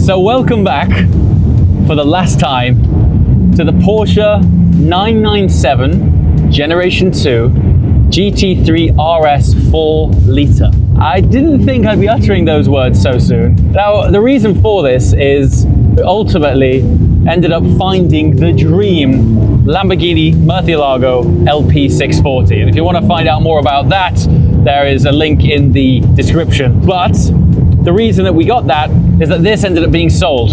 So welcome back for the last time to the Porsche 997 Generation 2 GT3 RS 4 litre. I didn't think I'd be uttering those words so soon. Now, the reason for this is we ultimately ended up finding the dream Lamborghini Murcielago LP640. And if you want to find out more about that, there is a link in the description. But the reason that we got that is that this ended up being sold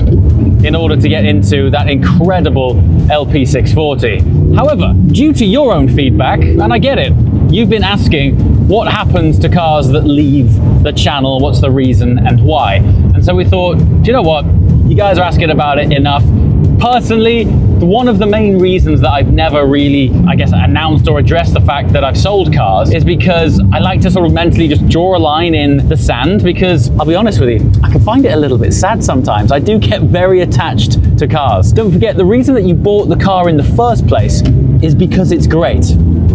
in order to get into that incredible LP640. However, due to your own feedback, and I get it, you've been asking what happens to cars that leave the channel, what's the reason and why. And so we thought, do you know what? You guys are asking about it enough. Personally, one of the main reasons that I've never really, I guess, announced or addressed the fact that I've sold cars is because I like to sort of mentally just draw a line in the sand, because I'll be honest with you, I can find it a little bit sad sometimes. I do get very attached to cars. Don't forget, the reason that you bought the car in the first place is because it's great.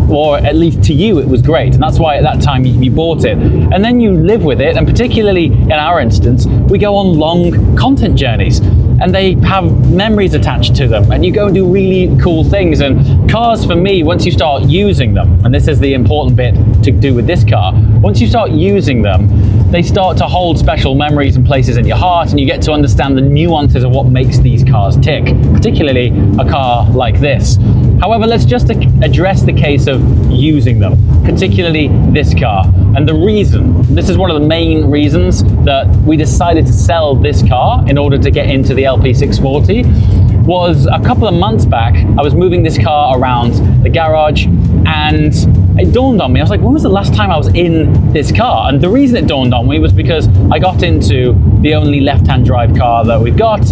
Or at least to you it was great, and that's why at that time you bought it. And then you live with it, and particularly in our instance, we go on long content journeys and they have memories attached to them, and you go and do really cool things. And cars, for me, once you start using them, and this is the important bit to do with this car, once you start using them, they start to hold special memories and places in your heart, and you get to understand the nuances of what makes these cars tick, particularly a car like this. However, let's just address the case of using them, particularly this car. And the reason, this is one of the main reasons that we decided to sell this car in order to get into the LP640, was a couple of months back, I was moving this car around the garage and it dawned on me, I was like, when was the last time I was in this car? And the reason it dawned on me was because I got into the only left-hand drive car that we've got,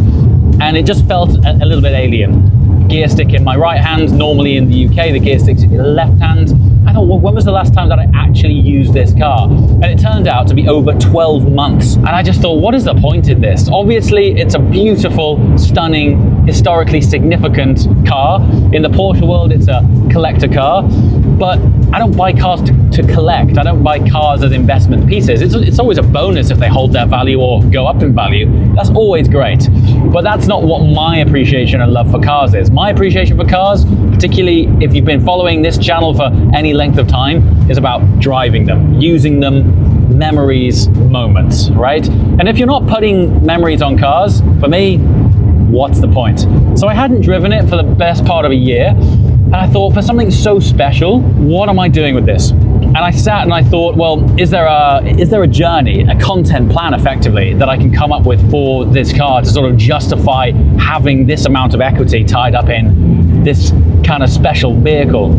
and it just felt a little bit alien. Gear stick in my right hand, normally in the UK, the gear stick's in the left hand. I thought, well, when was the last time that I actually used this car? And it turned out to be over 12 months. And I just thought, what is the point in this? Obviously, it's a beautiful, stunning, historically significant car. In the Porsche world, it's a collector car. But I don't buy cars to collect. I don't buy cars as investment pieces. It's always a bonus if they hold their value or go up in value. That's always great. But that's not what my appreciation and love for cars is. My appreciation for cars, particularly if you've been following this channel for any length of time, is about driving them, using them, memories, moments, right? And if you're not putting memories on cars, for me, what's the point? So I hadn't driven it for the best part of a year, and I thought, for something so special, what am I doing with this? And I sat and I thought, well, is there a journey, a content plan effectively, that I can come up with for this car to sort of justify having this amount of equity tied up in this kind of special vehicle?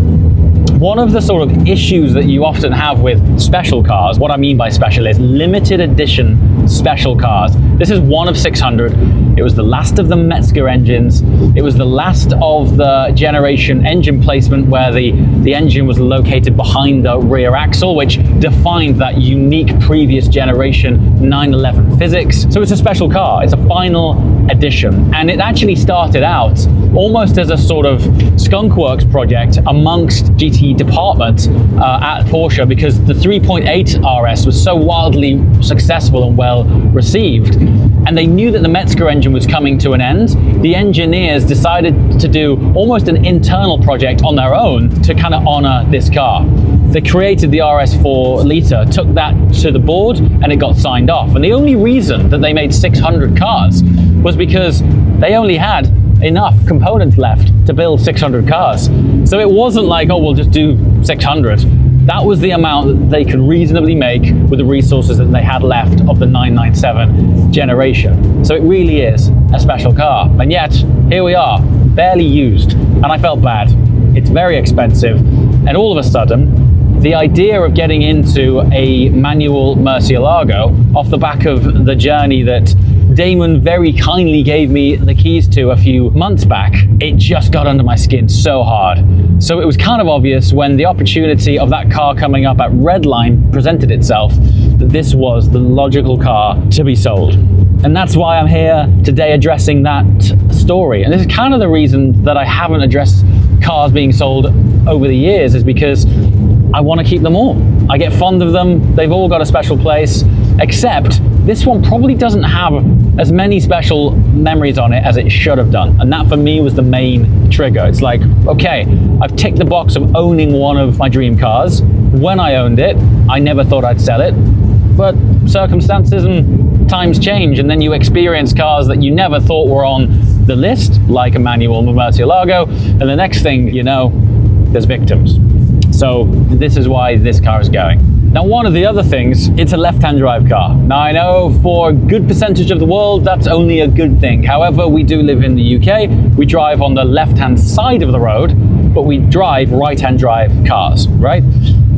One of the sort of issues that you often have with special cars, what I mean by special is limited edition special cars. This is one of 600. It was the last of the Metzger engines. It was the last of the generation engine placement where the engine was located behind the rear axle, which defined that unique previous generation 911 physics. So it's a special car. It's a final edition. And it actually started out almost as a sort of skunkworks project amongst GT department at Porsche, because the 3.8 RS was so wildly successful and well received, and they knew that the Metzger engine was coming to an end. The engineers decided to do almost an internal project on their own to kind of honor this car. They created the RS4 litre, took that to the board, and it got signed off. And the only reason that they made 600 cars was because they only had enough components left to build 600 cars. So it wasn't like, oh, we'll just do 600. That was the amount that they could reasonably make with the resources that they had left of the 997 generation. So it really is a special car. And yet, here we are, barely used. And I felt bad. It's very expensive. And all of a sudden, the idea of getting into a manual Murcielago off the back of the journey that Damon very kindly gave me the keys to a few months back, it just got under my skin so hard. So it was kind of obvious when the opportunity of that car coming up at Redline presented itself that this was the logical car to be sold. And that's why I'm here today addressing that story. And this is kind of the reason that I haven't addressed cars being sold over the years, is because I want to keep them all. I get fond of them. They've all got a special place. except this one probably doesn't have as many special memories on it as it should have done. And that for me was the main trigger. It's like, okay, I've ticked the box of owning one of my dream cars. When I owned it, I never thought I'd sell it, but circumstances and times change, and then you experience cars that you never thought were on the list, like a manual MrJWW, and the next thing you know, there's victims. So this is why this car is going. Now, one of the other things, it's a left-hand drive car. Now, I know for a good percentage of the world, that's only a good thing. However, we do live in the UK. We drive on the left-hand side of the road, but we drive right-hand drive cars, right?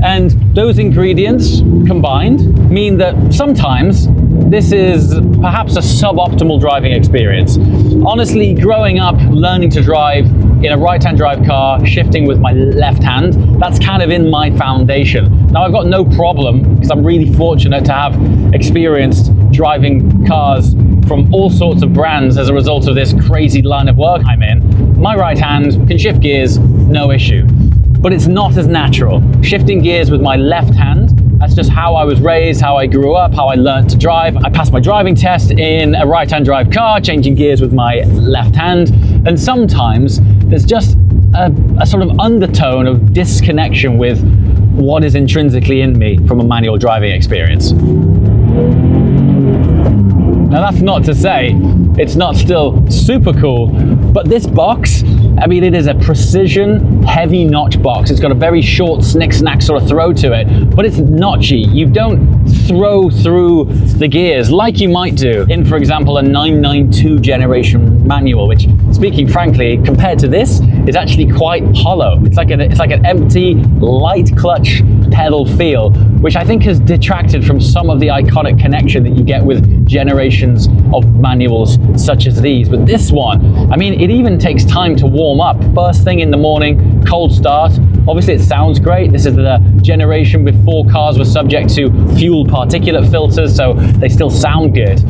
And those ingredients combined mean that sometimes this is perhaps a suboptimal driving experience. Honestly, growing up, learning to drive in a right-hand drive car, shifting with my left hand, that's kind of in my foundation. Now, I've got no problem, because I'm really fortunate to have experienced driving cars from all sorts of brands as a result of this crazy line of work I'm in. My right hand can shift gears, no issue. But it's not as natural. Shifting gears with my left hand, that's just how I was raised, how I grew up, how I learned to drive. I passed my driving test in a right-hand drive car, changing gears with my left hand. And sometimes there's just a sort of undertone of disconnection with what is intrinsically in me from a manual driving experience. Now, that's not to say it's not still super cool, but this box, I mean, it is a precision, heavy notch box. It's got a very short snick-snack sort of throw to it, but it's notchy. You don't throw through the gears like you might do in, for example, a 992 generation manual, which, speaking frankly, compared to this, is actually quite hollow. It's like an empty, light clutch pedal feel, which I think has detracted from some of the iconic connection that you get with generations of manuals such as these. But this one, I mean, it even takes time to warm up. First thing in the morning, cold start. Obviously, it sounds great. This is the generation before cars were subject to fuel particulate filters, so they still sound good.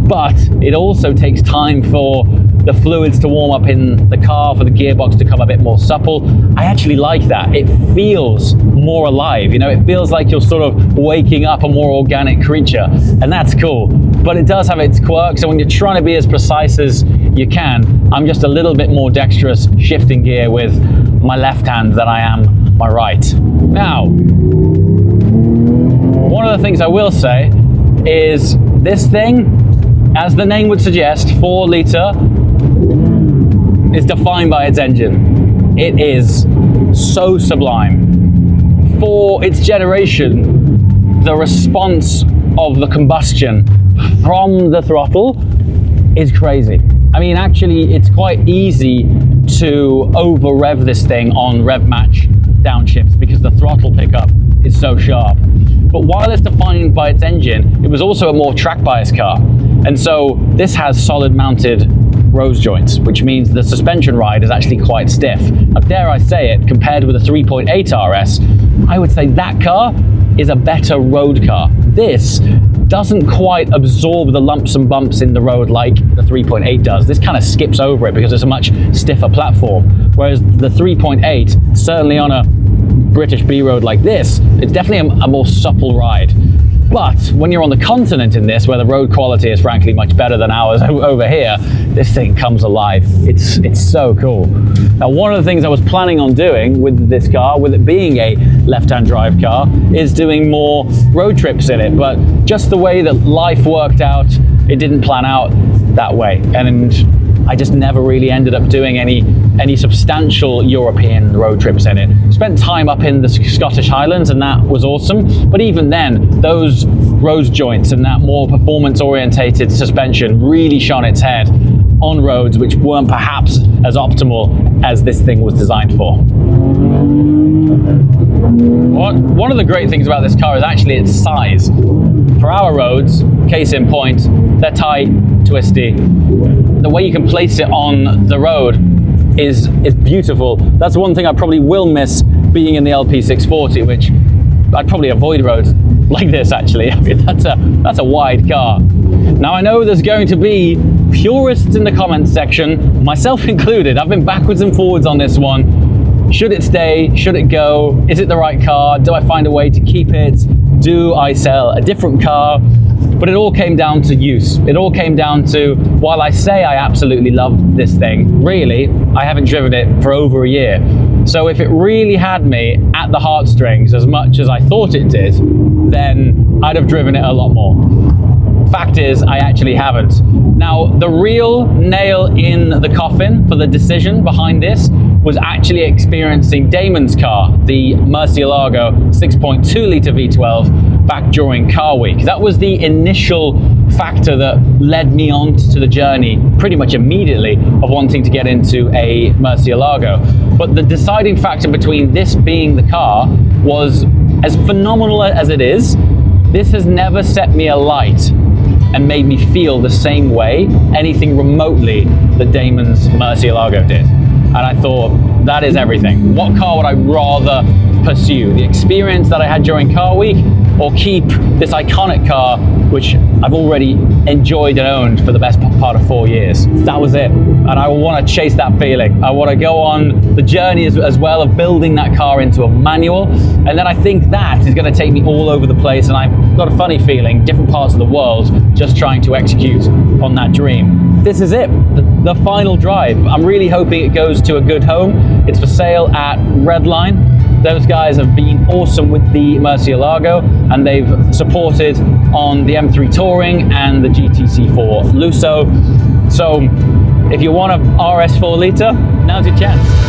But it also takes time for the fluids to warm up in the car, for the gearbox to come a bit more supple. I actually like that. It feels more alive, you know, it feels like you're sort of waking up a more organic creature, and that's cool. But it does have its quirks, and when you're trying to be as precise as you can, I'm just a little bit more dexterous shifting gear with my left hand than I am my right. Now, one of the things I will say is this thing, as the name would suggest, 4 litre, is defined by its engine. It is so sublime. For its generation, the response of the combustion from the throttle is crazy. I mean, actually, it's quite easy to over-rev this thing on rev match downshifts because the throttle pickup is so sharp. But while it's defined by its engine, it was also a more track bias car. And so this has solid mounted rose joints, which means the suspension ride is actually quite stiff. Now, dare I say it, compared with a 3.8 RS, I would say that car is a better road car. This doesn't quite absorb the lumps and bumps in the road like the 3.8 does. This kind of skips over it because it's a much stiffer platform. Whereas the 3.8, certainly on a British B road like this, it's definitely a more supple ride. But when you're on the continent in this, where the road quality is frankly much better than ours over here, this thing comes alive. It's so cool. Now, one of the things I was planning on doing with this car, with it being a left-hand drive car, is doing more road trips in it. But just the way that life worked out, it didn't plan out that way. And I just never really ended up doing any substantial European road trips in it. Spent time up in the Scottish Highlands, and that was awesome. But even then, those rose joints and that more performance-orientated suspension really shone its head on roads which weren't perhaps as optimal as this thing was designed for. One of the great things about this car is actually its size. For our roads, case in point, they're tight, twisty. The way you can place it on the road is beautiful. That's one thing I probably will miss being in the LP640, which I'd probably avoid roads like this actually. I mean, that's a wide car. Now, I know there's going to be purists in the comments section, myself included. I've been backwards and forwards on this one. Should it stay? Should it go? Is it the right car? Do I find a way to keep it? Do I sell a different car? But it all came down to use. It all came down to, while I say I absolutely love this thing, really, I haven't driven it for over a year. So if it really had me at the heartstrings as much as I thought it did, then I'd have driven it a lot more. Fact is, I actually haven't. Now, the real nail in the coffin for the decision behind this was actually experiencing Damon's car, the Murcielago 6.2 litre V12, back during Car Week. That was the initial factor that led me on to the journey pretty much immediately of wanting to get into a Murcielago. But the deciding factor between this being the car was, as phenomenal as it is, this has never set me alight and made me feel the same way, anything remotely, that Damon's Murcielago did. And I thought, that is everything. What car would I rather pursue? The experience that I had during Car Week, or keep this iconic car, which I've already enjoyed and owned for the best part of 4 years? That was it. And I want to chase that feeling. I want to go on the journey as well of building that car into a manual. And then I think that is going to take me all over the place. And I've got a funny feeling, different parts of the world, just trying to execute on that dream. This is it, the final drive. I'm really hoping it goes to a good home. It's for sale at Redline. Those guys have been awesome with the Murcielago, and they've supported on the M3 Touring and the GTC4 Lusso. So if you want a RS 4 litre, now's your chance.